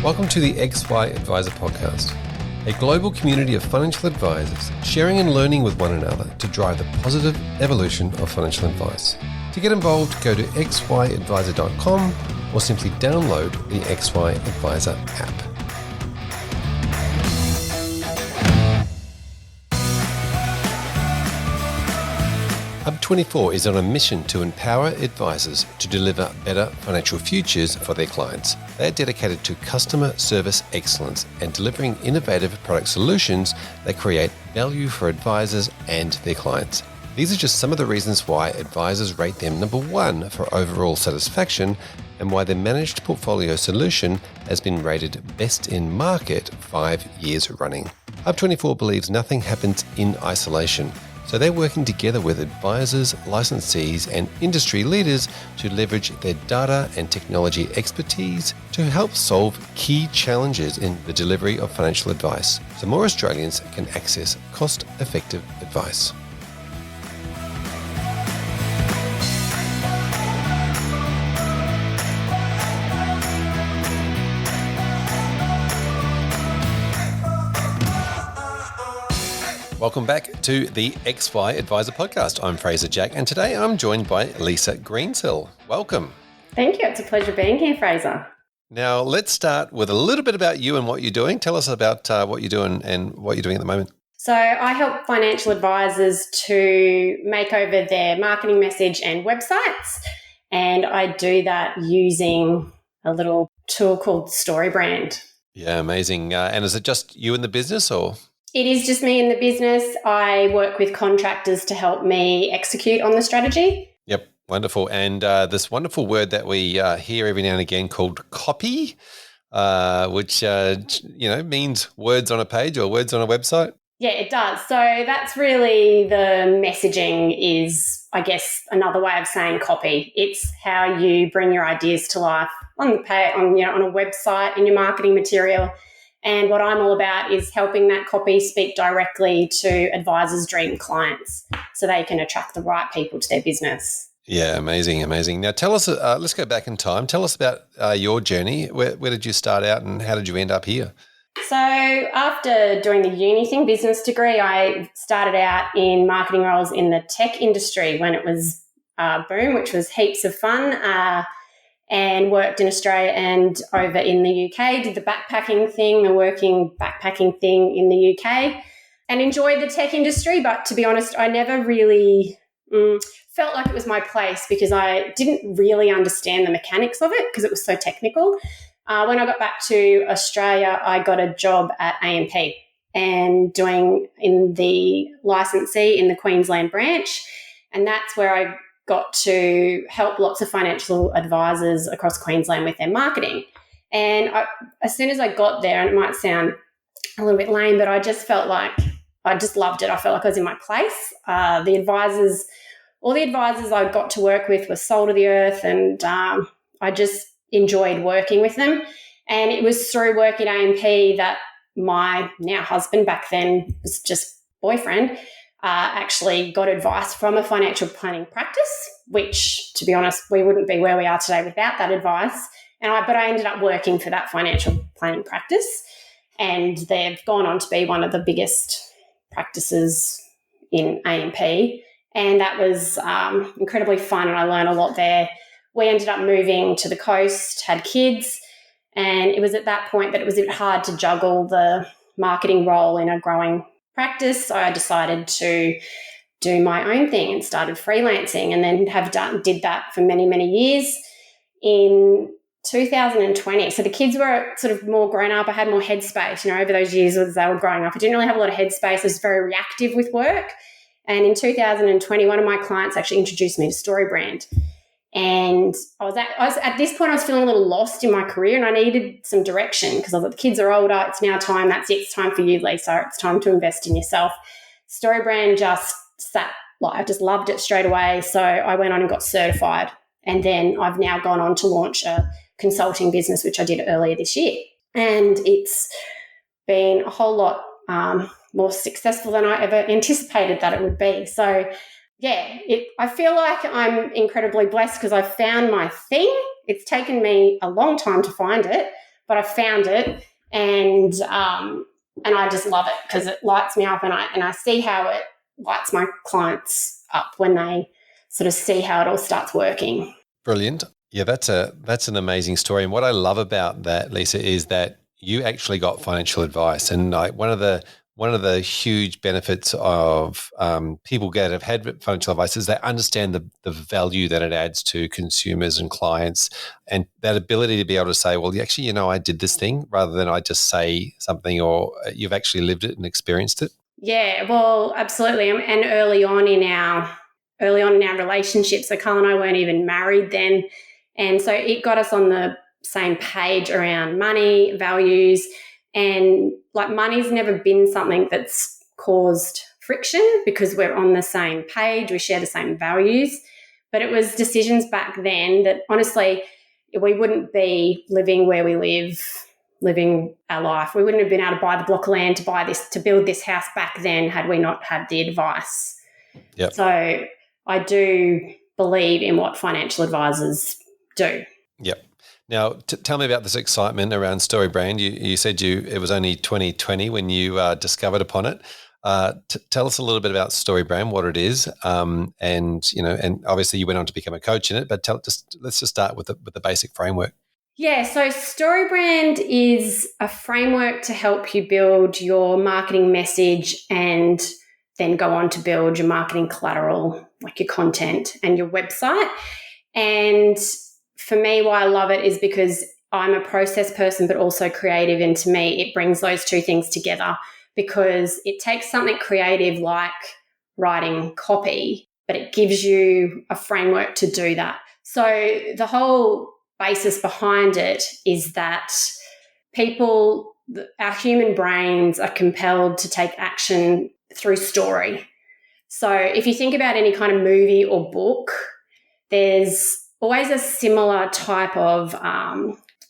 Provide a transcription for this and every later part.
Welcome to the XY Advisor Podcast, a global community of financial advisors sharing and learning with one another to drive the positive evolution of financial advice. To get involved, go to xyadvisor.com or simply download the XY Advisor app. Hub24 is on a mission to empower advisors to deliver better financial futures for their clients. They are dedicated to customer service excellence and delivering innovative product solutions that create value for advisors and their clients. These are just some of the reasons why advisors rate them number one for overall satisfaction and why their managed portfolio solution has been rated best in market 5 years running. Hub24 believes nothing happens in isolation. So they're working together with advisors, licensees, and industry leaders to leverage their data and technology expertise to help solve key challenges in the delivery of financial advice, so more Australians can access cost-effective advice. Welcome back to the XY Advisor Podcast. I'm Fraser Jack, and today I'm joined by Lisa Greensill. Welcome. Thank you. It's a pleasure being here, Fraser. Now, let's start with a little bit about you and what you're doing. Tell us about what you're doing and what you're doing at the moment. So I help financial advisors to make over their marketing message and websites, and I do that using a little tool called StoryBrand. Yeah, amazing. And is it just you in the business or...? It is just me in the business. I work with contractors to help me execute on the strategy. Yep, wonderful. And this wonderful word that we hear every now and again called copy, which means words on a page or words on a website. Yeah, it does. So that's really the messaging is, I guess, another way of saying copy. It's how you bring your ideas to life on the page, on a website, in your marketing material. And what I'm all about is helping that copy speak directly to advisors' dream clients so they can attract the right people to their business. Yeah, amazing. Now tell us, let's go back in time. Tell us about your journey. Where did you start out and how did you end up here? So after doing the uni thing, business degree, I started out in marketing roles in the tech industry when it was boom, which was heaps of fun. And worked in Australia and over in the UK, did the backpacking thing, the working backpacking thing in the UK, and enjoyed the tech industry. But to be honest, I never really felt like it was my place because I didn't really understand the mechanics of it because it was so technical. When I got back to Australia, I got a job at AMP and doing in the licensee in the Queensland branch. And that's where I got to help lots of financial advisors across Queensland with their marketing. And as soon as I got there, and it might sound a little bit lame, but I just felt like I just loved it. I felt like I was in my place. All the advisors I got to work with were soul to the earth, and I just enjoyed working with them. And it was through working at AMP that my now husband, back then was just boyfriend, actually got advice from a financial planning practice, which, to be honest, we wouldn't be where we are today without that advice. But I ended up working for that financial planning practice, and they've gone on to be one of the biggest practices in AMP. And that was incredibly fun, and I learned a lot there. We ended up moving to the coast, had kids, and it was at that point that it was a bit hard to juggle the marketing role in a growing practice. So I decided to do my own thing and started freelancing, and then did that for many, many years. In 2020, so the kids were sort of more grown up. I had more headspace, over those years as they were growing up. I didn't really have a lot of headspace. I was very reactive with work. And in 2020, one of my clients actually introduced me to StoryBrand. And I was at this point, I was feeling a little lost in my career and I needed some direction because I thought the kids are older. It's now time. That's it. It's time for you, Lisa. It's time to invest in yourself. StoryBrand I just loved it straight away. So I went on and got certified. And then I've now gone on to launch a consulting business, which I did earlier this year. And it's been a whole lot more successful than I ever anticipated that it would be. So yeah, I feel like I'm incredibly blessed because I've found my thing. It's taken me a long time to find it, but but I found it, and I just love it because it lights me up, and I see how it lights my clients up when they sort of see how it all starts working. Brilliant. Yeah, that's an amazing story. And what I love about that, Lisa, is that you actually got financial advice. And like one of the huge benefits of people that have had financial advice is they understand the value that it adds to consumers and clients, and that ability to be able to say, well, actually, I did this thing, rather than I just say something, or you've actually lived it and experienced it. Yeah, well, absolutely. And early on in our relationship, so Carl and I weren't even married then. And so it got us on the same page around money, values, and like money's never been something that's caused friction because we're on the same page, we share the same values. But it was decisions back then that honestly, we wouldn't be living where we live, living our life. We wouldn't have been able to buy the block of land to build this house back then had we not had the advice. Yep. So I do believe in what financial advisors do. Yep. Now, tell me about this excitement around StoryBrand. You said it was only 2020 when you discovered upon it. Tell us a little bit about StoryBrand, what it is, and obviously you went on to become a coach in it. But let's just start with the basic framework. Yeah, so StoryBrand is a framework to help you build your marketing message and then go on to build your marketing collateral, like your content and your website. And for me, why I love it is because I'm a process person, but also creative. And to me, it brings those two things together because it takes something creative like writing copy, but it gives you a framework to do that. So the whole basis behind it is that our human brains are compelled to take action through story. So if you think about any kind of movie or book, there's always a similar type of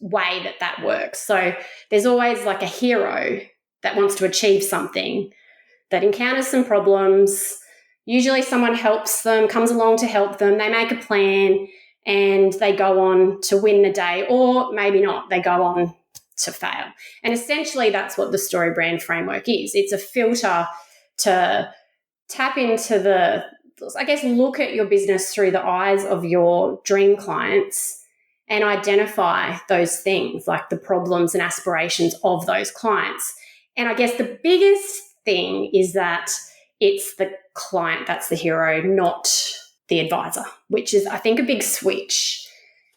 way that works. So there's always like a hero that wants to achieve something, that encounters some problems. Usually someone helps them, comes along to help them. They make a plan and they go on to win the day, or maybe not, they go on to fail. And essentially that's what the StoryBrand framework is. It's a filter to tap into look at your business through the eyes of your dream clients and identify those things like the problems and aspirations of those clients. And I guess the biggest thing is that it's the client that's the hero, not the advisor, which is, I think, a big switch.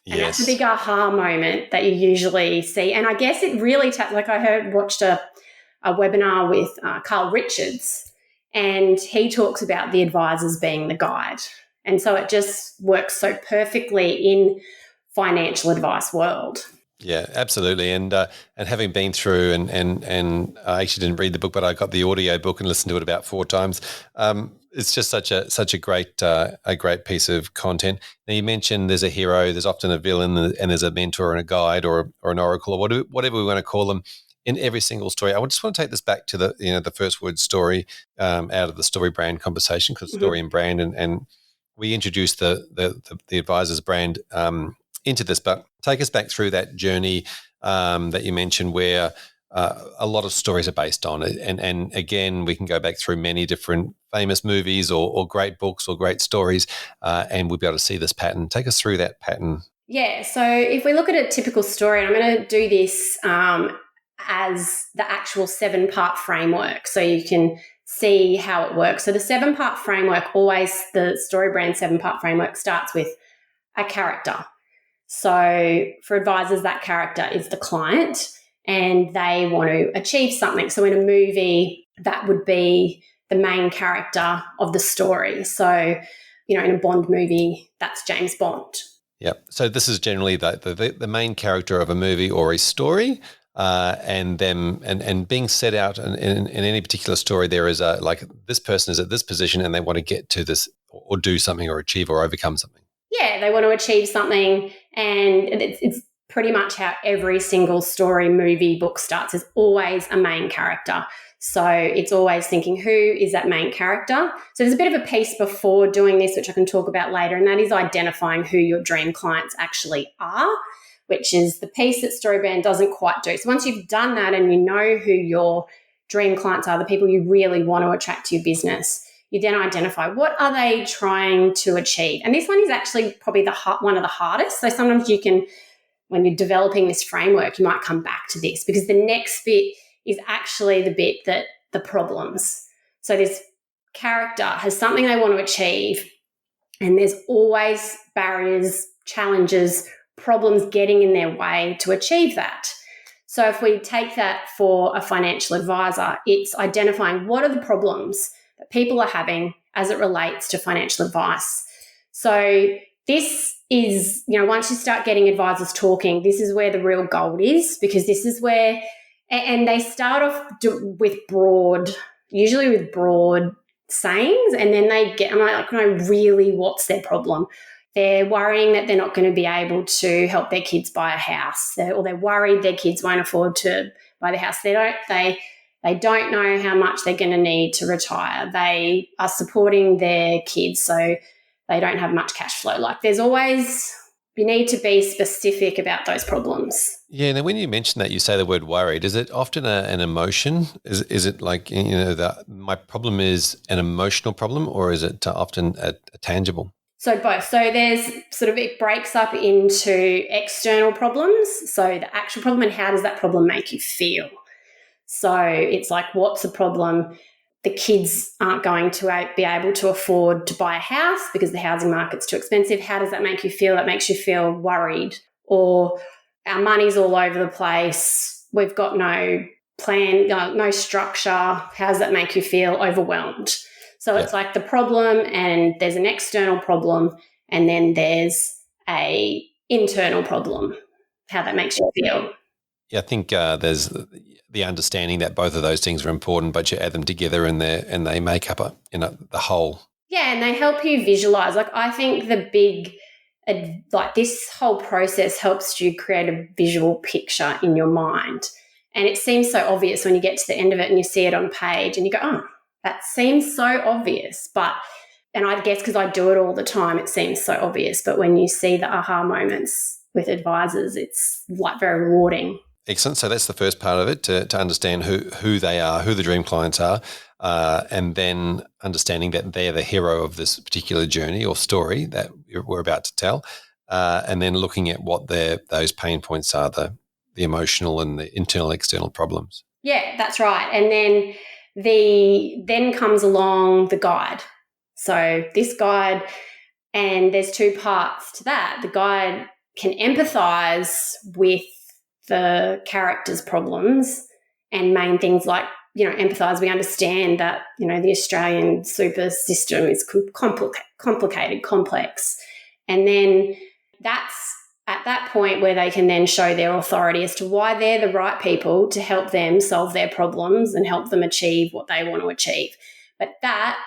And Yes. That's a big aha moment that you usually see. And I guess it really watched a webinar with Carl Richards, and he talks about the advisors being the guide. And so it just works so perfectly in financial advice world. Yeah, absolutely. And having been through and I actually didn't read the book, but I got the audio book and listened to it about 4 times. It's just such a great piece of content. Now you mentioned there's a hero, there's often a villain, and there's a mentor and a guide or an oracle or whatever we want to call them in every single story. I just want to take this back to the first word story out of the StoryBrand conversation, because story and brand, and we introduced the advisor's brand into this, but take us back through that journey that you mentioned where a lot of stories are based on it. And again, we can go back through many different famous movies or great books or great stories, and we'll be able to see this pattern. Take us through that pattern. Yeah, so if we look at a typical story, and I'm going to do this as the actual 7-part framework so you can see how it works. So the 7-part framework, the StoryBrand 7-part framework starts with a character. So for advisors, that character is the client and they want to achieve something. So in a movie, that would be the main character of the story. So, in a Bond movie, that's James Bond. Yeah. So this is generally the main character of a movie or a story, and being set out in any particular story, there is this person is at this position and they want to get to this or do something or achieve or overcome something. Yeah, they want to achieve something, and it's pretty much how every single story, movie, book starts. Is always a main character. So it's always thinking, who is that main character? So there's a bit of a piece before doing this, which I can talk about later, and that is identifying who your dream clients actually are. which is the piece that StoryBrand doesn't quite do. So once you've done that and you know who your dream clients are, the people you really want to attract to your business, you then identify what are they trying to achieve. And this one is actually probably one of the hardest. So sometimes you can, when you're developing this framework, you might come back to this because the next bit is actually the bit that the problems. So this character has something they want to achieve, and there's always barriers, challenges, problems getting in their way to achieve that. So if we take that for a financial advisor, it's identifying what are the problems that people are having as it relates to financial advice. So this is, once you start getting advisors talking, this is where the real gold is, because this is where, and they start off usually with broad sayings, and then I'm like, no, really, what's their problem? They're worrying that they're not going to be able to help their kids buy a house, or they're worried their kids won't afford to buy the house. They don't know how much they're going to need to retire. They are supporting their kids, so they don't have much cash flow. Like you need to be specific about those problems. Yeah, and then when you mention that, you say the word worried. Is it often an emotion? Is it like, my problem is an emotional problem, or is it often a tangible? So both. So there's it breaks up into external problems. So the actual problem and how does that problem make you feel? So it's like, what's the problem? The kids aren't going to be able to afford to buy a house because the housing market's too expensive. How does that make you feel? That makes you feel worried. Or our money's all over the place. We've got no plan, no structure. How does that make you feel? Overwhelmed. So it's like the problem, and there's an external problem, and then there's a internal problem, how that makes you feel. Yeah, I think there's the understanding that both of those things are important, but you add them together and they make up the whole. Yeah, and they help you visualize. Like, I think this whole process helps you create a visual picture in your mind. And it seems so obvious when you get to the end of it and you see it on a page and you go, oh, that seems so obvious. And I guess because I do it all the time, it seems so obvious. But when you see the aha moments with advisors, it's like very rewarding. Excellent. So that's the first part of it, to understand who they are, who the dream clients are, and then understanding that they're the hero of this particular journey or story that we're about to tell, and then looking at what those pain points are, the emotional and the internal, external problems. Yeah, that's right. And then then comes along the guide. So this guide, and there's two parts to that. The guide can empathise with the character's problems and main things like, empathise. We understand that, the Australian super system is complicated, complex. And then that's at that point where they can then show their authority as to why they're the right people to help them solve their problems and help them achieve what they want to achieve. But that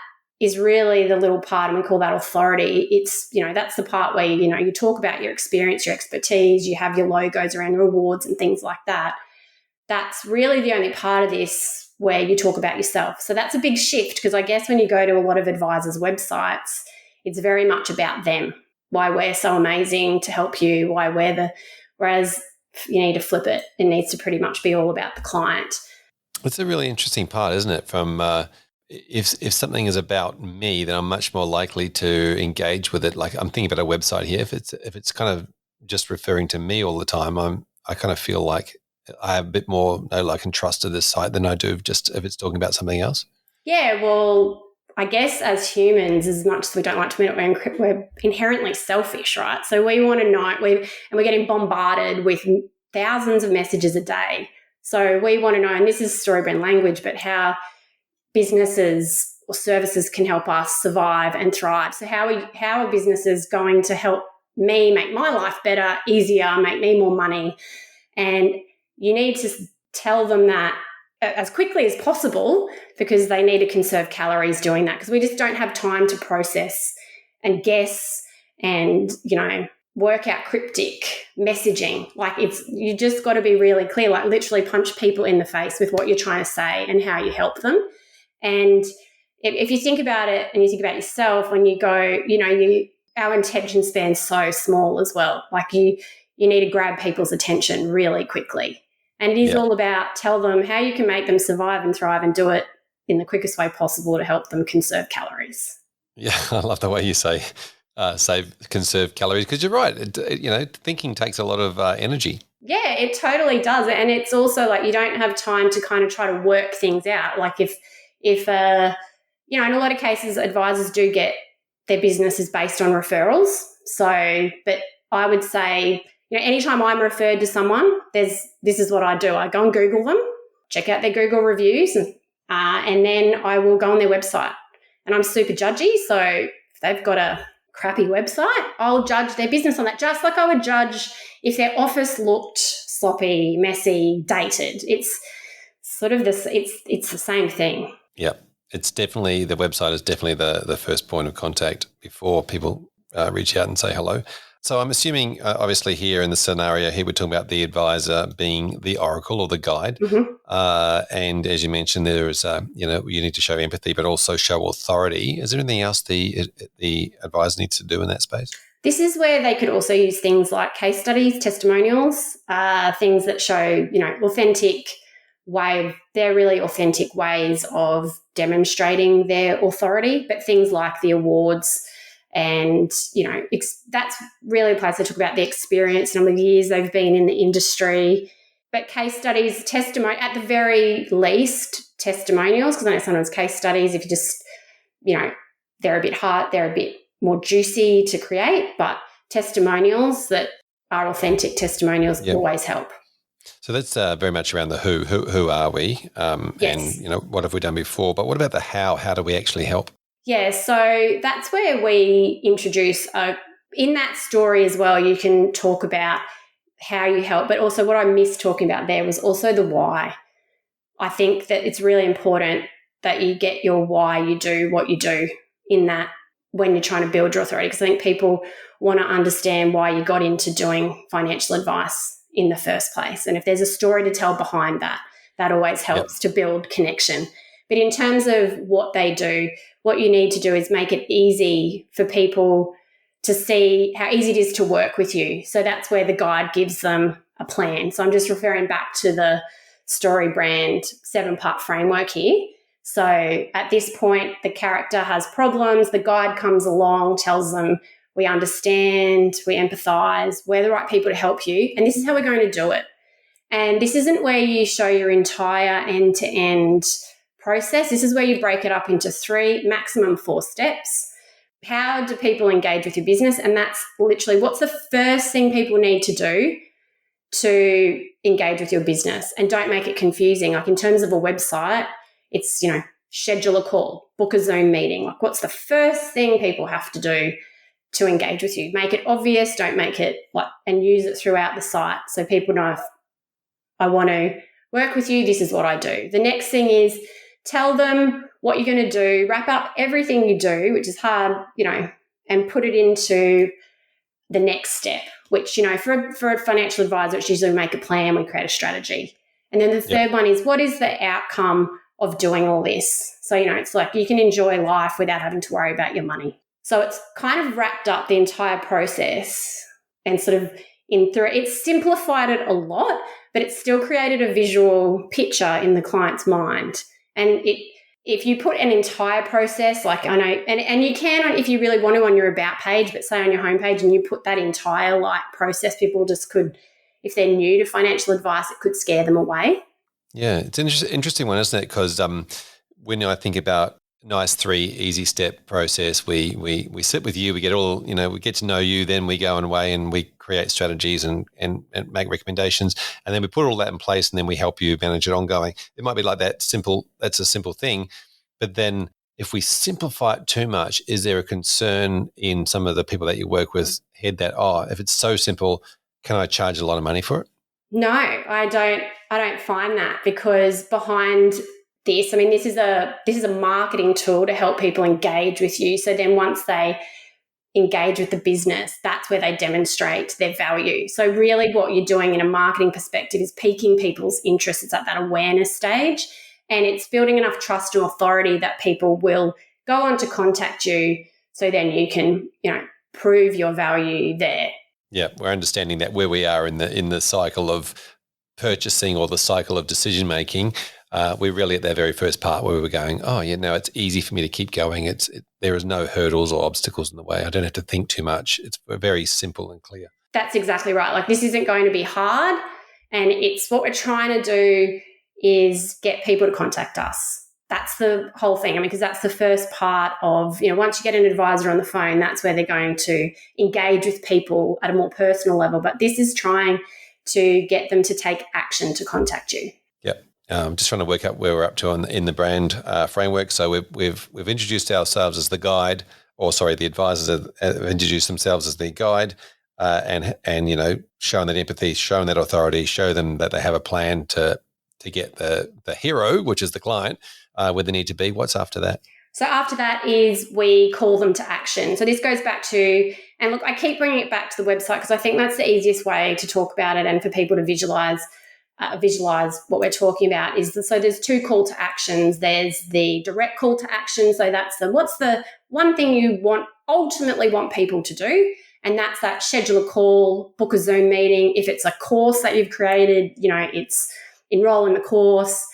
is really the little part, and we call that authority. It's, that's the part where, you talk about your experience, your expertise, you have your logos around your awards and things like that. That's really the only part of this where you talk about yourself. So that's a big shift, because I guess when you go to a lot of advisors' websites, it's very much about them, why we're so amazing to help you, whereas you need to flip it. It needs to pretty much be all about the client. It's a really interesting part, isn't it? From if something is about me, then I'm much more likely to engage with it. Like, I'm thinking about a website here. If it's kind of just referring to me all the time, I kind of feel like I have a bit more like and trust to this site than I do if it's talking about something else. Yeah, well, I guess as humans, as much as we don't like to admit it, we're inherently selfish, right? So we want to know, we're getting bombarded with thousands of messages a day. So we want to know, and this is StoryBrand language, but how businesses or services can help us survive and thrive. So how are businesses going to help me make my life better, easier, make me more money? And you need to tell them that as quickly as possible, because they need to conserve calories doing that, because we just don't have time to process and guess and, work out cryptic messaging. Like, you just got to be really clear, like literally punch people in the face with what you're trying to say and how you help them. And if you think about it and you think about yourself, when you go, our attention span's so small as well. Like, you you need to grab people's attention really quickly. And it is all about tell them how you can make them survive and thrive and do it in the quickest way possible to help them conserve calories. Yeah, I love the way you say conserve calories, because you're right. Thinking takes a lot of energy. Yeah, it totally does. And it's also like you don't have time to kind of try to work things out. Like if in a lot of cases, advisors do get their businesses based on referrals. So, but I would say, anytime I'm referred to someone, this is what I do. I go and Google them, check out their Google reviews, and then I will go on their website. And I'm super judgy, so if they've got a crappy website, I'll judge their business on that, just like I would judge if their office looked sloppy, messy, dated. It's sort of this. It's the same thing. Yeah, it's definitely, the website is definitely the first point of contact before people reach out and say hello. So I'm assuming, obviously, here in the scenario here, we're talking about the advisor being the oracle or the guide. Mm-hmm. And as you mentioned, there is, you need to show empathy, but also show authority. Is there anything else the advisor needs to do in that space? This is where they could also use things like case studies, testimonials, things that show, they're really authentic ways of demonstrating their authority, but things like the awards. And, that's really a place to talk about the experience, number of years they've been in the industry. But case studies, at the very least, testimonials, because I know sometimes case studies, if you just, they're a bit hard, they're a bit more juicy to create, but testimonials that are authentic testimonials always help. So that's very much around the who are we, yes. And, what have we done before? But what about the how? How do we actually help? Yeah, so that's where we introduce, in that story as well, you can talk about how you help, but also what I missed talking about there was also the why. I think that it's really important that you get your why you do what you do in that when you're trying to build your authority, because I think people want to understand why you got into doing financial advice in the first place. And if there's a story to tell behind that, that always helps to build connection. But in terms of what they do, what you need to do is make it easy for people to see how easy it is to work with you. So that's where the guide gives them a plan. So I'm just referring back to the Story Brand 7-part framework here. So at this point, the character has problems. The guide comes along, tells them, we understand, we empathise, we're the right people to help you, and this is how we're going to do it. And this isn't where you show your entire end-to-end process. This is where you break it up into 3, maximum 4 steps. How do people engage with your business? And that's literally what's the first thing people need to do to engage with your business. And don't make it confusing. Like in terms of a website, it's, schedule a call, book a Zoom meeting. Like what's the first thing people have to do to engage with you? Make it obvious. Don't make it and use it throughout the site so people know if I want to work with you, this is what I do. The next thing is tell them what you're going to do, wrap up everything you do, which is hard, and put it into the next step, which, for a financial advisor, it's usually make a plan, we create a strategy. And then the third one is what is the outcome of doing all this? So, it's like you can enjoy life without having to worry about your money. So it's kind of wrapped up the entire process and sort of it's simplified it a lot, but it's still created a visual picture in the client's mind. And if you put an entire process, like I know, and you can, if you really want to, on your about page, but say on your homepage, and you put that entire process, people just could, if they're new to financial advice, it could scare them away. Yeah, it's an interesting one, isn't it? Because when I think about nice 3 easy step process, we sit with you, we get all, we get to know you, then we go away and we create strategies and make recommendations, and then we put all that in place, and then we help you manage it ongoing. It might be like that simple. That's a simple thing, but then if we simplify it too much, is there a concern in some of the people that you work with head that, if it's so simple, can I charge a lot of money for it? No, I don't find that, because behind this, this is a marketing tool to help people engage with you. So then once they engage with the business, that's where they demonstrate their value. So really what you're doing in a marketing perspective is piquing people's interest. It's at that awareness stage, and it's building enough trust and authority that people will go on to contact you. So then you can, prove your value there. Yeah, we're understanding that where we are in the cycle of purchasing or the cycle of decision making, we're really at that very first part where we're going, oh, yeah, no, it's easy for me to keep going. There is no hurdles or obstacles in the way. I don't have to think too much. It's very simple and clear. That's exactly right. Like, this isn't going to be hard, and it's what we're trying to do is get people to contact us. That's the whole thing. I mean, because that's the first part of, once you get an advisor on the phone, that's where they're going to engage with people at a more personal level. But this is trying to get them to take action to contact you. Yep. Just trying to work out where we're up to in the brand framework. So we've introduced ourselves as the guide, the advisors have introduced themselves as the guide, and showing that empathy, showing that authority, show them that they have a plan to get the hero, which is the client, where they need to be. What's after that? So after that is we call them to action. So this goes back to, and look, I keep bringing it back to the website because I think that's the easiest way to talk about it and for people to visualize what we're talking about. So there's two call to actions. There's the direct call to action. So that's what's the one thing you ultimately want people to do. And that's that: schedule a call, book a Zoom meeting. If it's a course that you've created, it's enroll in the course.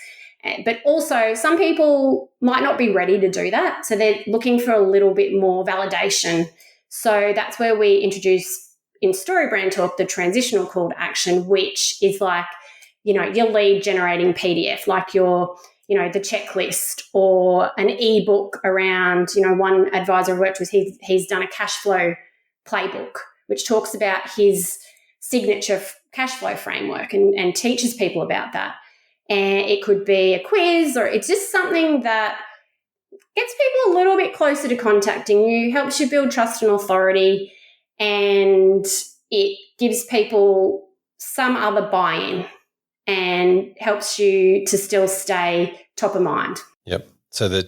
But also, some people might not be ready to do that. So they're looking for a little bit more validation. So that's where we introduce in Story Brand Talk the transitional call to action, which is like, your lead generating PDF, like your, the checklist, or an ebook around, one advisor I worked with, he's done a cash flow playbook, which talks about his signature cash flow framework and teaches people about that. And it could be a quiz, or it's just something that gets people a little bit closer to contacting you, helps you build trust and authority, and it gives people some other buy-in and helps you to still stay top of mind. Yep. So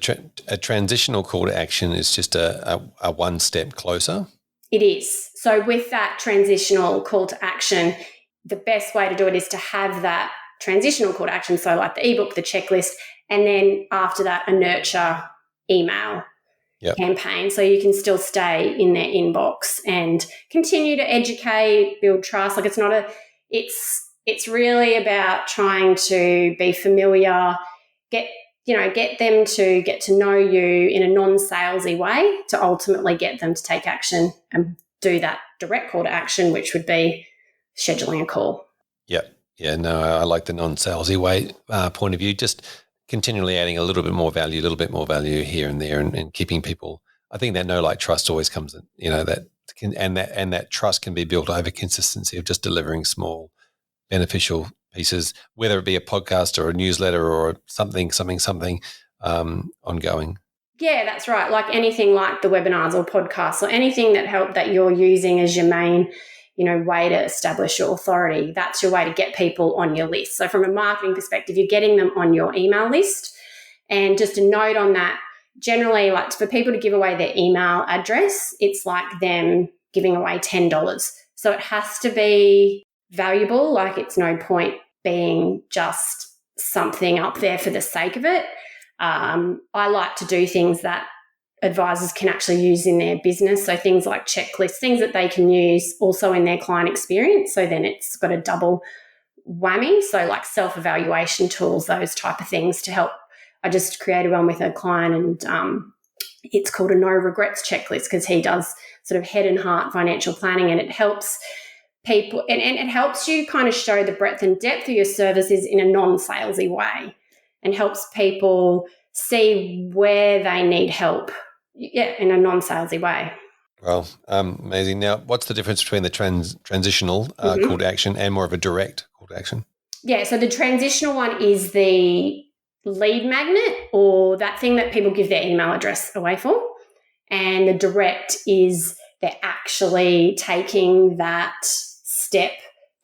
a transitional call to action is just a one step closer? It is. So with that transitional call to action, the best way to do it is to have that transitional call to action, so like the ebook, the checklist, and then after that a nurture email campaign, so you can still stay in their inbox and continue to educate, build trust. Like, it's really about trying to be familiar, get them to get to know you in a non-salesy way to ultimately get them to take action and do that direct call to action, which would be scheduling a call. Yep. Yeah, no, I like the non-salesy way point of view, just continually adding a little bit more value here and there, and keeping people. I think that know, like, trust always comes in, that trust can be built over consistency of just delivering small beneficial pieces, whether it be a podcast or a newsletter or something ongoing. Yeah, that's right. Like anything like the webinars or podcasts or anything that you're using as your main way to establish your authority, that's your way to get people on your list. So from a marketing perspective, you're getting them on your email list. And just a note on that, generally, like, for people to give away their email address, it's like them giving away $10. So it has to be valuable. Like, it's no point being just something up there for the sake of it. I like to do things that advisors can actually use in their business. So things like checklists, things that they can use also in their client experience. So then it's got a double whammy. So like self-evaluation tools, those type of things to help. I just created one with a client, and it's called a no regrets checklist, because he does sort of head and heart financial planning, and it helps people and it helps you kind of show the breadth and depth of your services in a non-salesy way, and helps people see where they need help in a non-salesy way. Well, amazing. Now, what's the difference between the transitional call to action and more of a direct call to action? Yeah, so the transitional one is the lead magnet, or that thing that people give their email address away for. And the direct is they're actually taking that step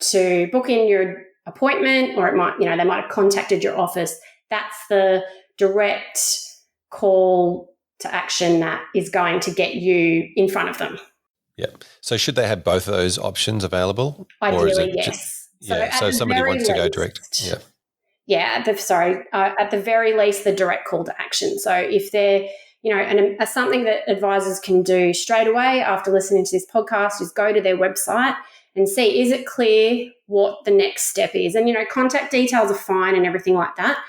to book in your appointment, or it might, they might have contacted your office. That's the direct call to action that is going to get you in front of them. Yeah. So should they have both of those options available? Ideally, yes. So if somebody wants to go direct. Yeah. Yeah. At the very least, the direct call to action. So if they're, something that advisors can do straight away after listening to this podcast is go to their website and see, is it clear what the next step is? And, contact details are fine and everything like that.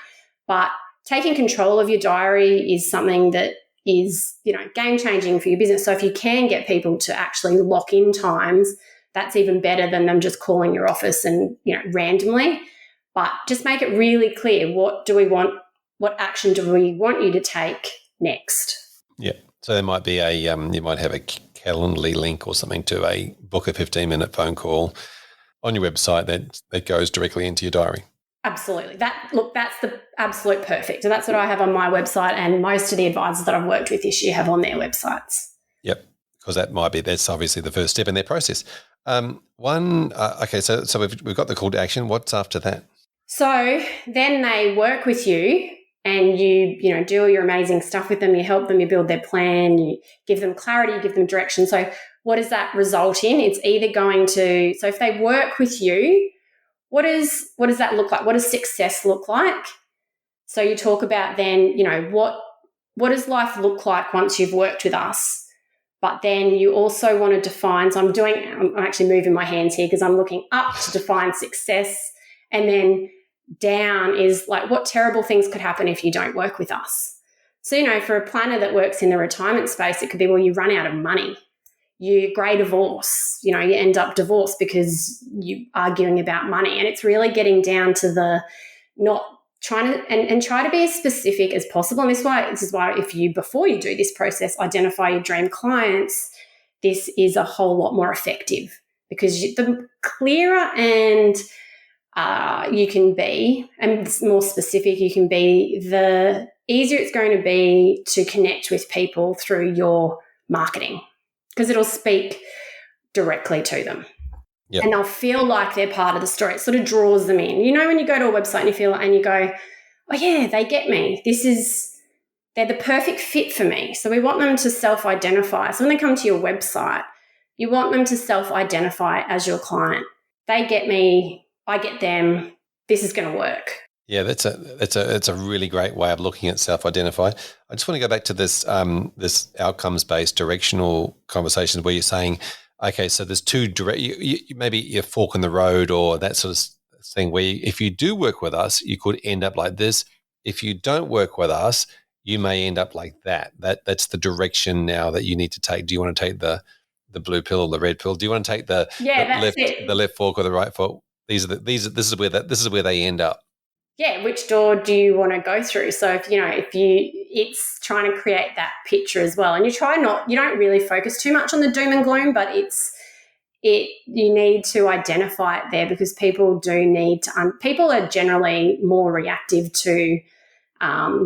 But taking control of your diary is something that is, game changing for your business. So if you can get people to actually lock in times, that's even better than them just calling your office and, randomly. But just make it really clear, what do we want? What action do we want you to take next? Yeah. So there might be you might have a Calendly link or something to book a 15-minute phone call on your website that goes directly into your diary. Absolutely. That's the absolute perfect. So that's what I have on my website, and most of the advisors that I've worked with this year have on their websites. Yep. Because that's obviously the first step in their process. Okay, so we've got the call to action. What's after that? So then they work with you, and you do all your amazing stuff with them. You help them, you build their plan, you give them clarity, you give them direction. So what does that result in? It's either going to, so if they work with you, what does that look like? What does success look like? So you talk about then, what does life look like once you've worked with us? But then you also want to define, so I'm actually moving my hands here because I'm looking up to define success, and then down is like, what terrible things could happen if you don't work with us? So, for a planner that works in the retirement space, it could be, well, you run out of money. You grey divorce, you end up divorced because you're arguing about money. And it's really getting down to the not trying to, and try to be as specific as possible. And this is why if you, before you do this process, identify your dream clients, this is a whole lot more effective, because the clearer and you can be, and more specific you can be, the easier it's going to be to connect with people through your marketing, because it'll speak directly to them. Yep. And they'll feel like they're part of the story. It sort of draws them in. When you go to a website and you go, oh yeah, they get me. They're the perfect fit for me. So we want them to self-identify. So when they come to your website, you want them to self-identify as your client. They get me, I get them, this is going to work. Yeah, that's a really great way of looking at self-identify. I just want to go back to this this outcomes-based directional conversations where you're saying, okay, so there's two direct, maybe you fork in the road or that sort of thing where if you do work with us, you could end up like this. If you don't work with us, you may end up like that. That's the direction now that you need to take. Do you want to take the blue pill or the red pill? Do you want to take the left fork or the right fork? This is where they end up. Yeah, which door do you want to go through? So it's trying to create that picture as well. And you don't really focus too much on the doom and gloom, but you need to identify it there, because people do need to, people are generally more reactive to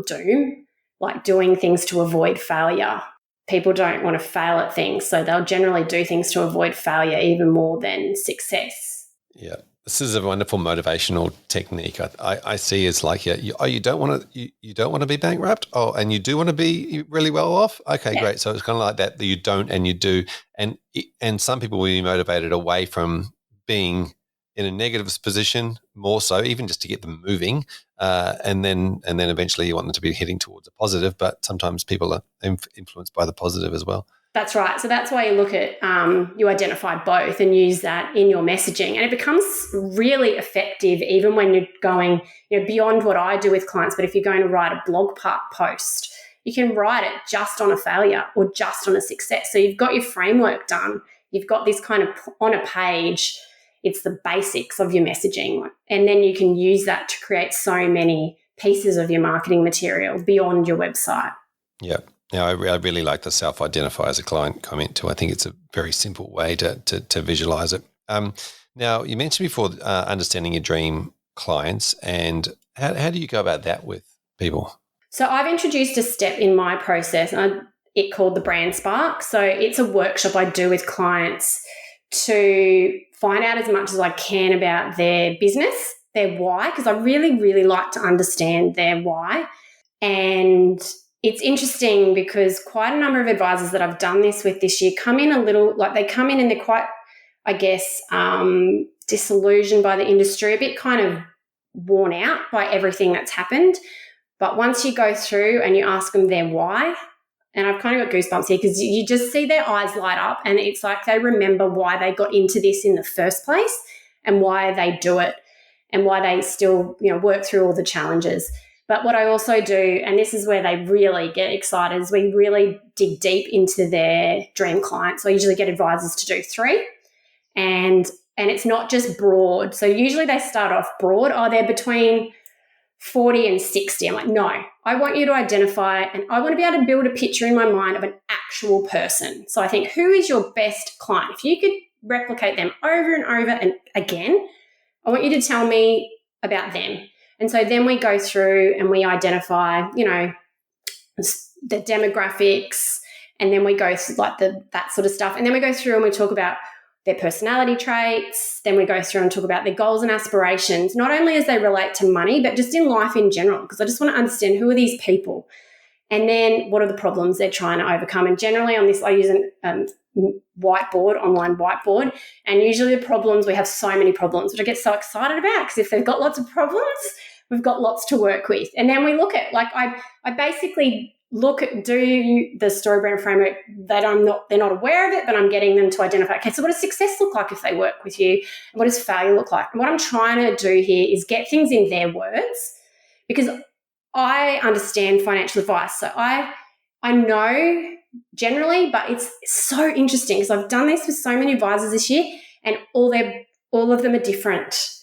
doom, like doing things to avoid failure. People don't want to fail at things, so they'll generally do things to avoid failure even more than success. Yeah. This is a wonderful motivational technique. I see it's like, you don't want to be bankrupt. Oh, and you do want to be really well off. Okay, yeah. Great. So it's kind of like that you don't and you do, and some people will be motivated away from being in a negative position more so, even just to get them moving, and then eventually you want them to be heading towards a positive. But sometimes people are influenced by the positive as well. That's right. So that's why you look at, you identify both and use that in your messaging. And it becomes really effective even when you're going, beyond what I do with clients. But if you're going to write a blog post, you can write it just on a failure or just on a success. So you've got your framework done. You've got this kind of on a page. It's the basics of your messaging. And then you can use that to create so many pieces of your marketing material beyond your website. Yeah. Now, I really like the self-identify as a client comment too. I think it's a very simple way to visualize it. Now, you mentioned before understanding your dream clients, and how do you go about that with people? So I've introduced a step in my process, it called the Brand Spark. So it's a workshop I do with clients to find out as much as I can about their business, their why, because I really, really like to understand their why. And it's interesting because quite a number of advisors that I've done this with this year come in and they're quite, I guess, disillusioned by the industry, a bit kind of worn out by everything that's happened. But once you go through and you ask them their why, and I've kind of got goosebumps here because you just see their eyes light up, and it's like they remember why they got into this in the first place and why they do it and why they still, work through all the challenges. But what I also do, and this is where they really get excited, is we really dig deep into their dream clients. So I usually get advisors to do 3, and it's not just broad. So usually they start off broad. Oh, they're between 40 and 60. I'm like, no, I want you to identify, and I want to be able to build a picture in my mind of an actual person. So I think, who is your best client? If you could replicate them over and over and again, I want you to tell me about them. And so then we go through and we identify, the demographics, and then we go through like that sort of stuff. And then we go through and we talk about their personality traits. Then we go through and talk about their goals and aspirations, not only as they relate to money, but just in life in general, because I just want to understand, who are these people? And then what are the problems they're trying to overcome? And generally on this, I use an online whiteboard. And usually the problems, we have so many problems, which I get so excited about, because if they've got lots of problems, we've got lots to work with. And then we look at, like, I basically do the story brand framework that they're not aware of it, but I'm getting them to identify, okay, so what does success look like if they work with you? And what does failure look like? And what I'm trying to do here is get things in their words, because I understand financial advice. So I know generally, but it's so interesting because I've done this with so many advisors this year, and all of them are different.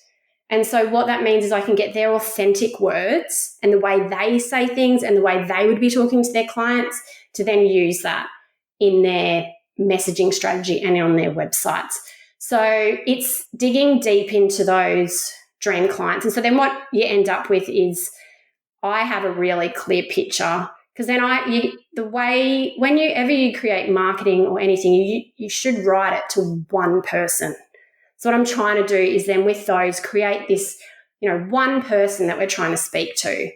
And so what that means is I can get their authentic words and the way they say things and the way they would be talking to their clients to then use that in their messaging strategy and on their websites. So it's digging deep into those dream clients. And so then what you end up with is, I have a really clear picture, because then whenever you create marketing or anything, you should write it to one person. So what I'm trying to do is then with those create this, one person that we're trying to speak to.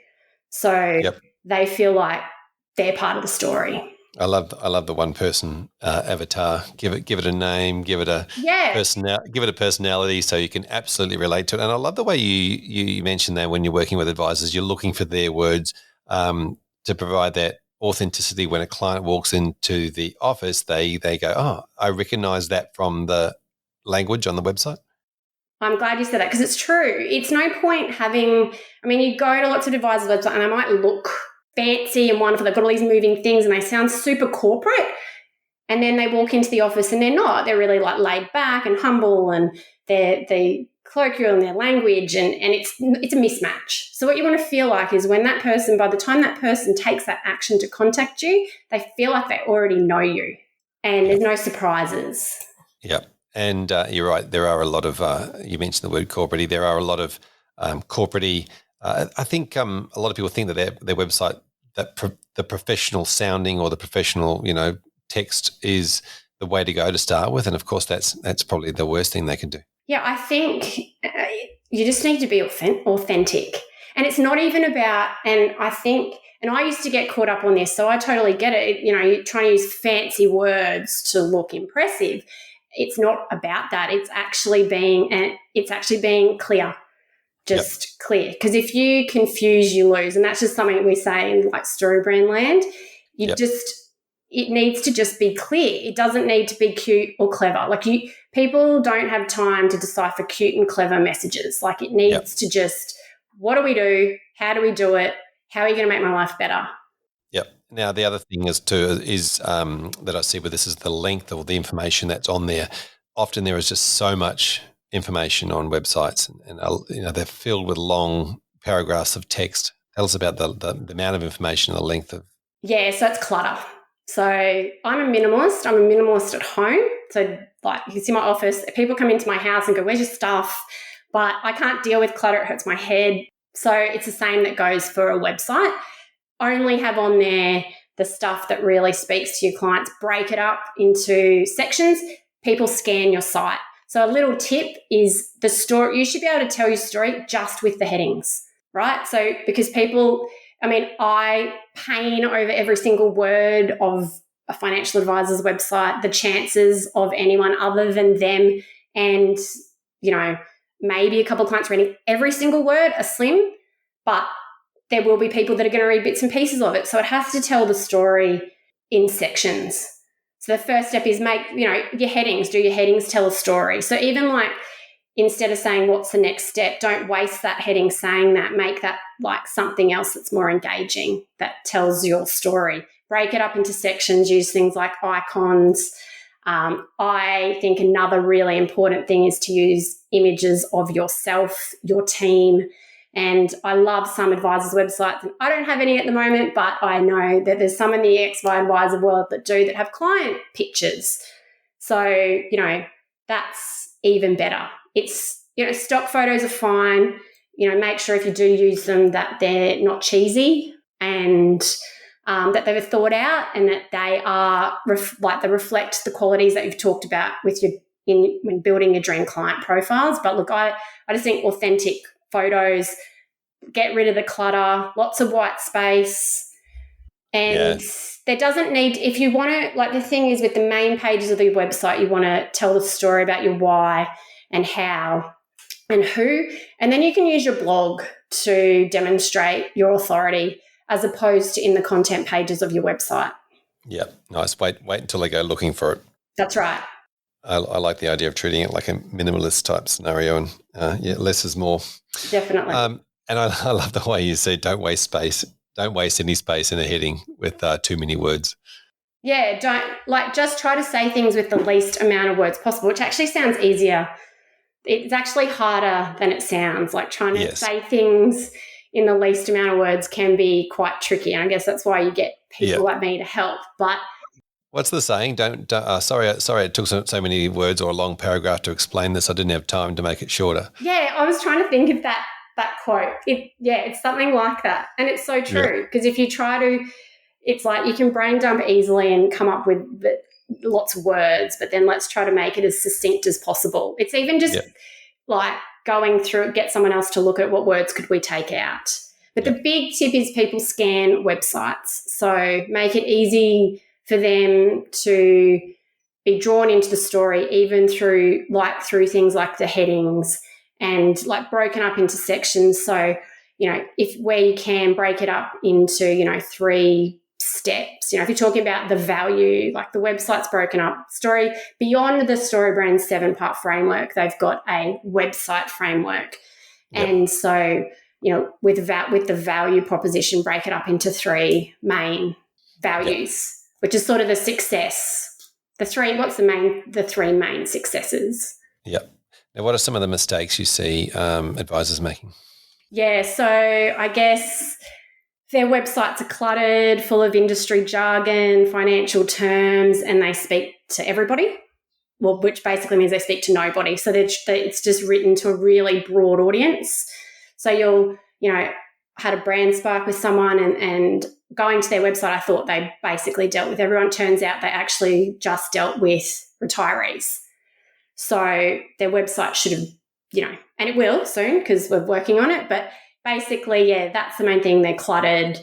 So They feel like they're part of the story. I love the one person avatar. Give it a name, give it a personality, so you can absolutely relate to it. And I love the way you mentioned that when you're working with advisors, you're looking for their words to provide that authenticity. When a client walks into the office, they go, oh, I recognize that from the language on the website. I'm glad you said that, because it's true. It's no point you go to lots of advisors' websites and they might look fancy and wonderful. They've got all these moving things and they sound super corporate. And then they walk into the office and they're not. They're really like laid back and humble, and they're colloquial in their language, and it's a mismatch. So what you want to feel like is when that person, by the time that person takes that action to contact you, they feel like they already know you and there's no surprises. Yeah. And you're right. There are a lot of, you mentioned the word corporate-y. There are a lot of corporate-y. I think a lot of people think that their website, that the professional sounding or the professional, text is the way to go to start with. And of course, that's probably the worst thing they can do. Yeah, I think you just need to be authentic. And it's not even about, and I used to get caught up on this, so I totally get it. You're trying to use fancy words to look impressive. It's not about that. It's actually being clear, just clear. Because if you confuse, you lose, and that's just something we say in like story brand land. It needs to just be clear. It doesn't need to be cute or clever. Like people don't have time to decipher cute and clever messages. Like it needs to just, what do we do? How do we do it? How are you going to make my life better? Yep. Now, the other thing is that I see with this is the length of the information that's on there. Often there is just so much information on websites, and they're filled with long paragraphs of text. Tell us about the amount of information and the length of. Yeah, so it's clutter. So I'm a minimalist. I'm a minimalist at home. So like you can see my office. People come into my house and go, where's your stuff? But I can't deal with clutter. It hurts my head. So it's the same that goes for a website. Only have on there the stuff that really speaks to your clients. Break it up into sections. People scan your site. So a little tip is the story. You should be able to tell your story just with the headings, right? So because I pain over every single word of a financial advisor's website. The chances of anyone other than them and, maybe a couple of clients reading every single word are slim, but there will be people that are going to read bits and pieces of it. So it has to tell the story in sections. So the first step is make, your headings, do your headings tell a story? So even like instead of saying what's the next step, don't waste that heading saying that. Make that like something else that's more engaging, that tells your story. Break it up into sections, use things like icons. I think another really important thing is to use images of yourself, your team. And I love some advisors' websites. And I don't have any at the moment, but I know that there's some in the XY advisor world that have client pictures. So, that's even better. It's, stock photos are fine. Make sure if you do use them that they're not cheesy and that they were thought out and that they are they reflect the qualities that you've talked about with when building your dream client profiles. But look, I just think authentic photos, get rid of the clutter, lots of white space. And there doesn't need, if you want to, like the thing is with the main pages of your website, you want to tell the story about your why and how and who. And then you can use your blog to demonstrate your authority as opposed to in the content pages of your website. Yeah, nice. Wait until they go looking for it. That's right. I like the idea of treating it like a minimalist type scenario and less is more. Definitely. And I love the way you say don't waste space. Don't waste any space in a heading with too many words. Yeah, just try to say things with the least amount of words possible, which actually sounds easier. It's actually harder than it sounds. Like trying to say things in the least amount of words can be quite tricky. And I guess that's why you get people like me to help. But what's the saying? Sorry, it took so many words or a long paragraph to explain this. I didn't have time to make it shorter. Yeah, I was trying to think of that quote. It's something like that. And it's so true because if you try to, it's like you can brain dump easily and come up with lots of words, but then let's try to make it as succinct as possible. It's even just like going through, get someone else to look at what words could we take out. But the big tip is people scan websites. So make it easy for them to be drawn into the story, even through things like the headings and like broken up into sections. So, where you can break it up into, 3 steps. If you're talking about the value, like the website's broken up. Story beyond the StoryBrand 7-part framework, they've got a website framework. Yep. And so, with the value proposition, break it up into 3 main values, which is sort of the success. The 3 main successes. Yep. Now, what are some of the mistakes you see advisors making? Yeah, so I guess their websites are cluttered, full of industry jargon, financial terms, and they speak to everybody, which basically means they speak to nobody. So it's just written to a really broad audience. So you'll, had a brand spark with someone and going to their website, I thought they basically dealt with everyone. Turns out they actually just dealt with retirees. So their website should have, and it will soon because we're working on it. But basically, that's the main thing. They're cluttered.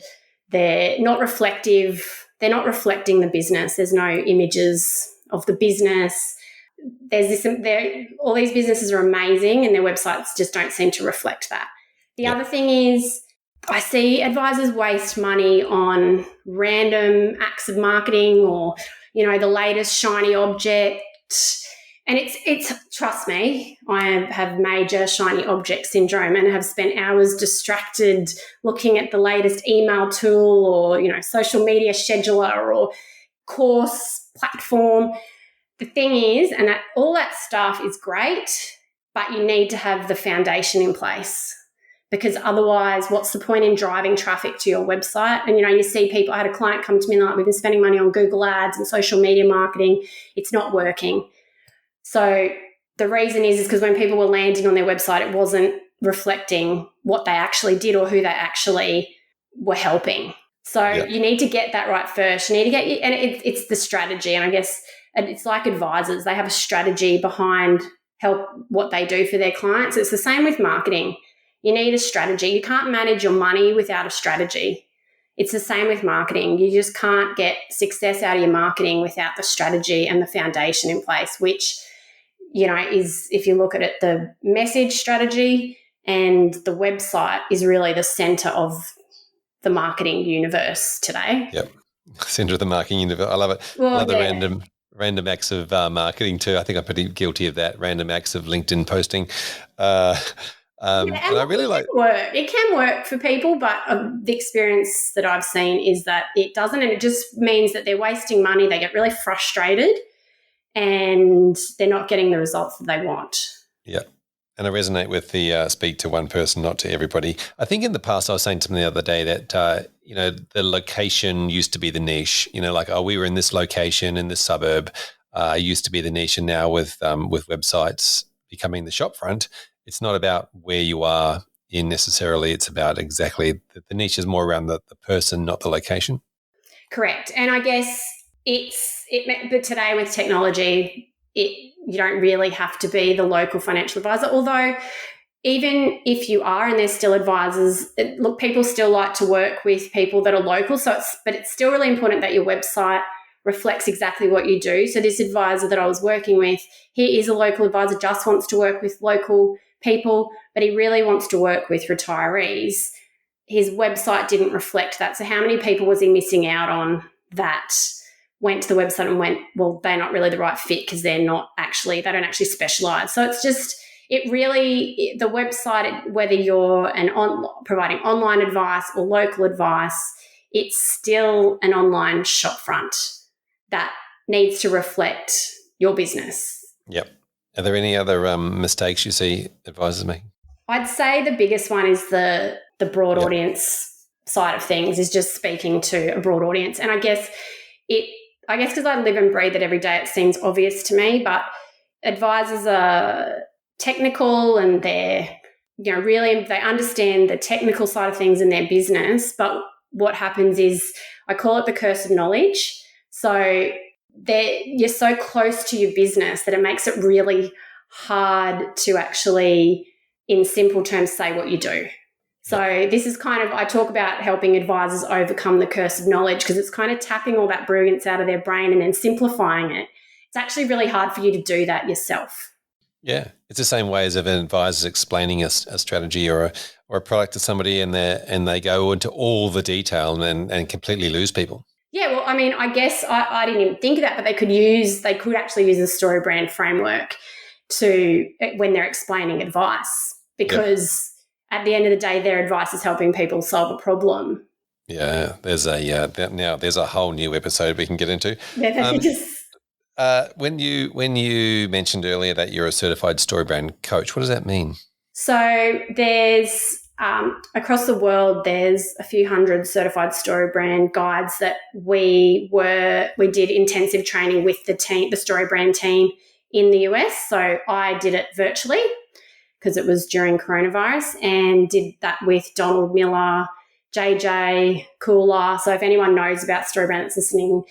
They're not reflective. They're not reflecting the business. There's no images of the business. All these businesses are amazing and their websites just don't seem to reflect that. The other thing is I see advisors waste money on random acts of marketing or, the latest shiny object. And it's trust me, I have major shiny object syndrome and have spent hours distracted looking at the latest email tool or, social media scheduler or course platform. The thing is, and that all that stuff is great, but you need to have the foundation in place because otherwise what's the point in driving traffic to your website? And, you see people, I had a client come to me and like, we've been spending money on Google ads and social media marketing. It's not working. So the reason is because when people were landing on their website, it wasn't reflecting what they actually did or who they actually were helping. So you need to get that right first. You need to and it's the strategy. And I guess it's like advisors. They have a strategy behind what they do for their clients. It's the same with marketing. You need a strategy. You can't manage your money without a strategy. It's the same with marketing. You just can't get success out of your marketing without the strategy and the foundation in place, which is, if you look at it, the message strategy and the website is really the center of the marketing universe today. Yep. Center of the marketing universe. I love it. Well, I love the yeah. random acts of marketing too. I think I'm pretty guilty of that. Random acts of LinkedIn posting. Uh, Yeah, and and I look, really it like, can work. It can work for people, but the experience that I've seen is that it doesn't, and it just means that they're wasting money. They get really frustrated, and they're not getting the results that they want. yeah. And I resonate with the speak to one person, not to everybody. I think in the past I was saying something the other day that, the location used to be the niche, like, oh, we were in this location in this suburb, used to be the niche. And now with websites becoming the shop front, it's not about where you are in necessarily. It's about exactly the niche is more around the person, not the location. Correct. And I guess but today with technology, you don't really have to be the local financial advisor. Although, even if you are, and there's still advisors, look, people still like to work with people that are local. But it's still really important that your website reflects exactly what you do. So this advisor that I was working with, he is a local advisor, just wants to work with local people, but he really wants to work with retirees. His website didn't reflect that. So how many people was he missing out on that went to the website and went, well, they're not really the right fit because they don't actually specialize. So it's just, the website, whether you're providing online advice or local advice, it's still an online shop front that needs to reflect your business. Yep. Are there any other mistakes you see advisors making? I'd say the biggest one is the broad audience side of things, is just speaking to a broad audience. And I guess because I live and breathe it every day, it seems obvious to me, but advisors are technical and they're, really, they understand the technical side of things in their business. But what happens is, I call it the curse of knowledge. So you're so close to your business that it makes it really hard to actually, in simple terms, say what you do. So this is I talk about helping advisors overcome the curse of knowledge, because it's kind of tapping all that brilliance out of their brain and then simplifying it. It's actually really hard for you to do that yourself. Yeah, it's the same way as if an advisor's explaining a strategy or a product to somebody, and they go into all the detail and completely lose people. Yeah, well, I mean, I guess I didn't even think of that, but they could actually use the story brand framework when they're explaining advice, because at the end of the day, their advice is helping people solve a problem. Yeah, there's a whole new episode we can get into. When you mentioned earlier that you're a certified story brand coach, what does that mean? So there's across the world, there's a few hundred certified story brand guides that we did intensive training with the story brand team in the US. So I did it virtually because it was during coronavirus, and did that with Donald Miller, JJ, Cooler. So if anyone knows about story brand that's listening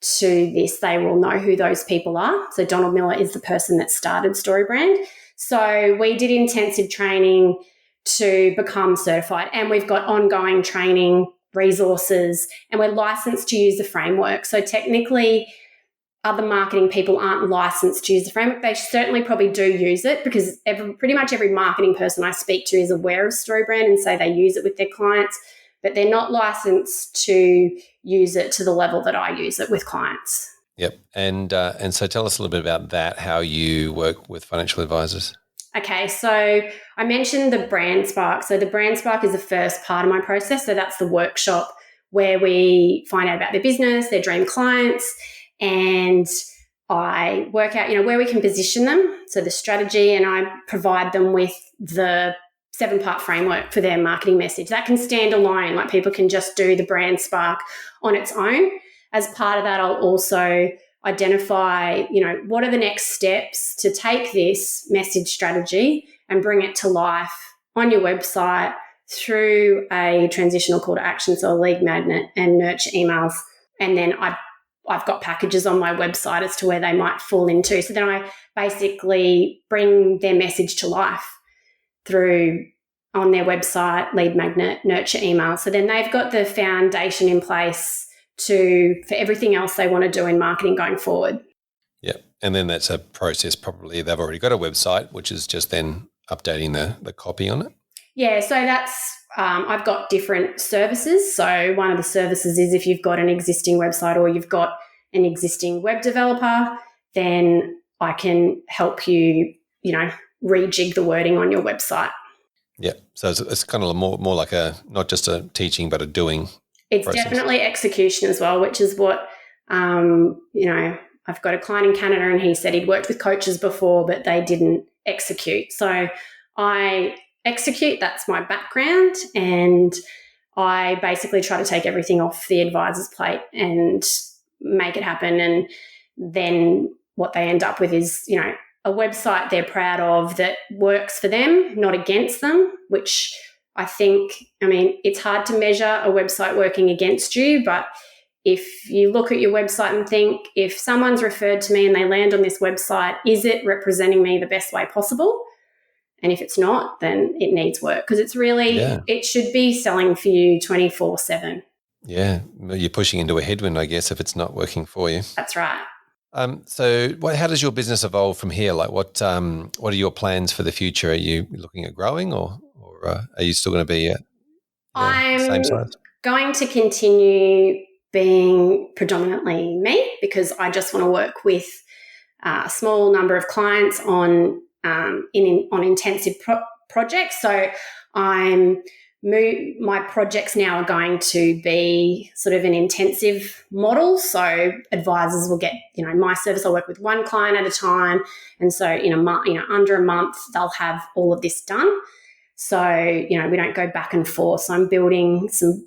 to this, they will know who those people are. So Donald Miller is the person that started StoryBrand. So we did intensive training to become certified, and we've got ongoing training resources, and we're licensed to use the framework. So technically, other marketing people aren't licensed to use the framework. They certainly probably do use it, because pretty much every marketing person I speak to is aware of StoryBrand and say they use it with their clients, but they're not licensed to use it to the level that I use it with clients. Yep. And so tell us a little bit about that, how you work with financial advisors. Okay, so I mentioned the Brand Spark. So the Brand Spark is the first part of my process. So that's the workshop where we find out about their business, their dream clients, and I work out, where we can position them. So the strategy, and I provide them with the 7-part framework for their marketing message. That can stand alone, like people can just do the Brand Spark on its own. As part of that, I'll also identify, what are the next steps to take this message strategy and bring it to life on your website through a transitional call to action, so a lead magnet and nurture emails. And then I've got packages on my website as to where they might fall into. So then I basically bring their message to life on their website, lead magnet, nurture email. So then they've got the foundation in place for everything else they want to do in marketing going forward. Yeah. And then that's a process, probably they've already got a website, which is just then updating the copy on it. Yeah. So that's I've got different services. So one of the services is if you've got an existing website or you've got an existing web developer, then I can help you, rejig the wording on your website. Yeah. So it's kind of more like not just a teaching, but a doing. It's process. Definitely execution as well, which is what, I've got a client in Canada and he said he'd worked with coaches before, but they didn't execute. So I execute, that's my background, and I basically try to take everything off the advisor's plate and make it happen. And then what they end up with is, a website they're proud of that works for them, not against them, which I think, it's hard to measure a website working against you, but if you look at your website and think, if someone's referred to me and they land on this website, is it representing me the best way possible? And if it's not, then it needs work, because it's really, It should be selling for you 24/7. Yeah, you're pushing into a headwind, I guess, if it's not working for you. That's right. So how does your business evolve from here? Like what are your plans for the future? Are you looking at growing or are you still going to be I'm same size? Going to continue being predominantly me, because I just want to work with a small number of clients on intensive projects. So my projects now are going to be sort of an intensive model. So advisors will get, my service. I'll work with one client at a time. And so in a month, under a month, they'll have all of this done. So, we don't go back and forth. So I'm building some,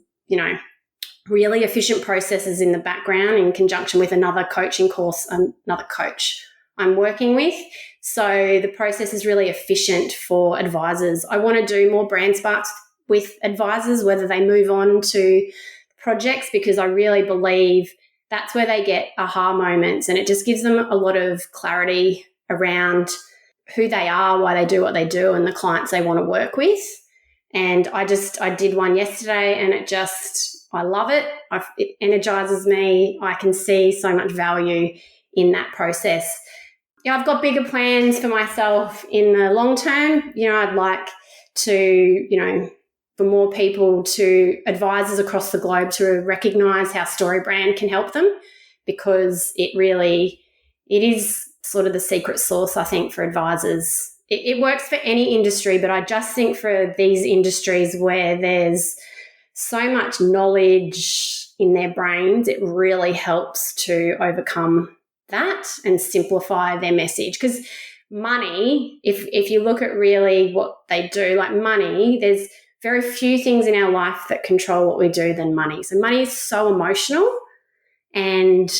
really efficient processes in the background in conjunction with another coaching course, another coach I'm working with. So the process is really efficient for advisors. I want to do more brand sparks with advisors, whether they move on to projects, because I really believe that's where they get aha moments, and it just gives them a lot of clarity around who they are, why they do what they do, and the clients they want to work with. And I did one yesterday, and I love it. It energizes me. I can see so much value in that process. I've got bigger plans for myself in the long term. I'd like to, for more people, advisors across the globe, to recognize how StoryBrand can help them, because it is sort of the secret sauce, I think, for advisors. It works for any industry, but I just think for these industries where there's so much knowledge in their brains, it really helps to overcome that and simplify their message. Because money, if you look at really what they do, like money, there's very few things in our life that control what we do than money. So money is so emotional, and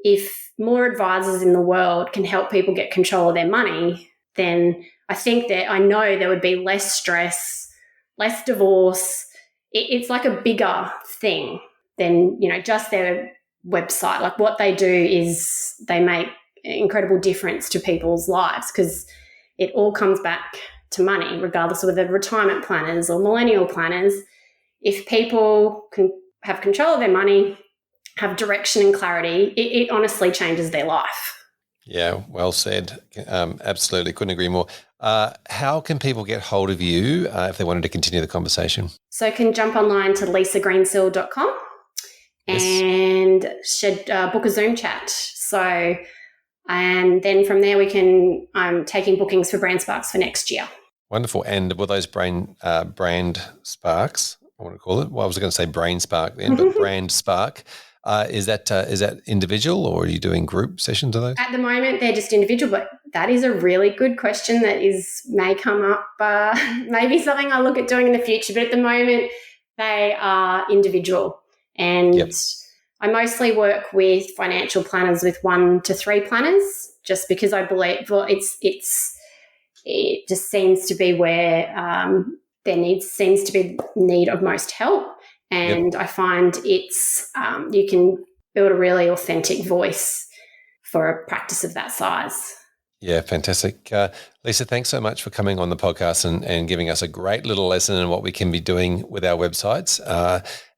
if more advisors in the world can help people get control of their money, then I know there would be less stress, less divorce. It's like a bigger thing than, just their website. Like what they do is they make incredible difference to people's lives, because it all comes back to money, regardless of whether retirement planners or millennial planners. If people can have control of their money, have direction and clarity, it honestly changes their life. Yeah, well said. Absolutely, couldn't agree more. How can people get hold of you if they wanted to continue the conversation? So you can jump online to lisagreensill.com and book a Zoom chat. So, and then from there I'm taking bookings for Brand Sparks for next year. Wonderful. And will those brand sparks, I want to call it, well, I was going to say brain spark then, but brand spark, is that individual, or are you doing group sessions of those? At the moment, they're just individual, but that is a really good question that may come up, maybe something I'll look at doing in the future. But at the moment, they are individual. And I mostly work with financial planners with 1 to 3 planners, just because I believe it just seems to be where seems to be need of most help. And I find it's you can build a really authentic voice for a practice of that size. Yeah, fantastic. Lisa, thanks so much for coming on the podcast and giving us a great little lesson in what we can be doing with our websites.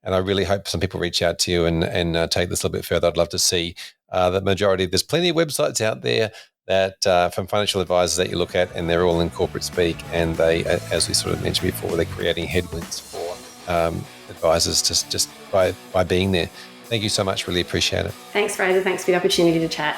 And I really hope some people reach out to you and take this a little bit further. I'd love to see the majority. There's plenty of websites out there that from financial advisors that you look at, and they're all in corporate speak, and they, as we sort of mentioned before, they're creating headwinds for advisors just by being there. Thank you so much. Really appreciate it. Thanks, Fraser. Thanks for the opportunity to chat.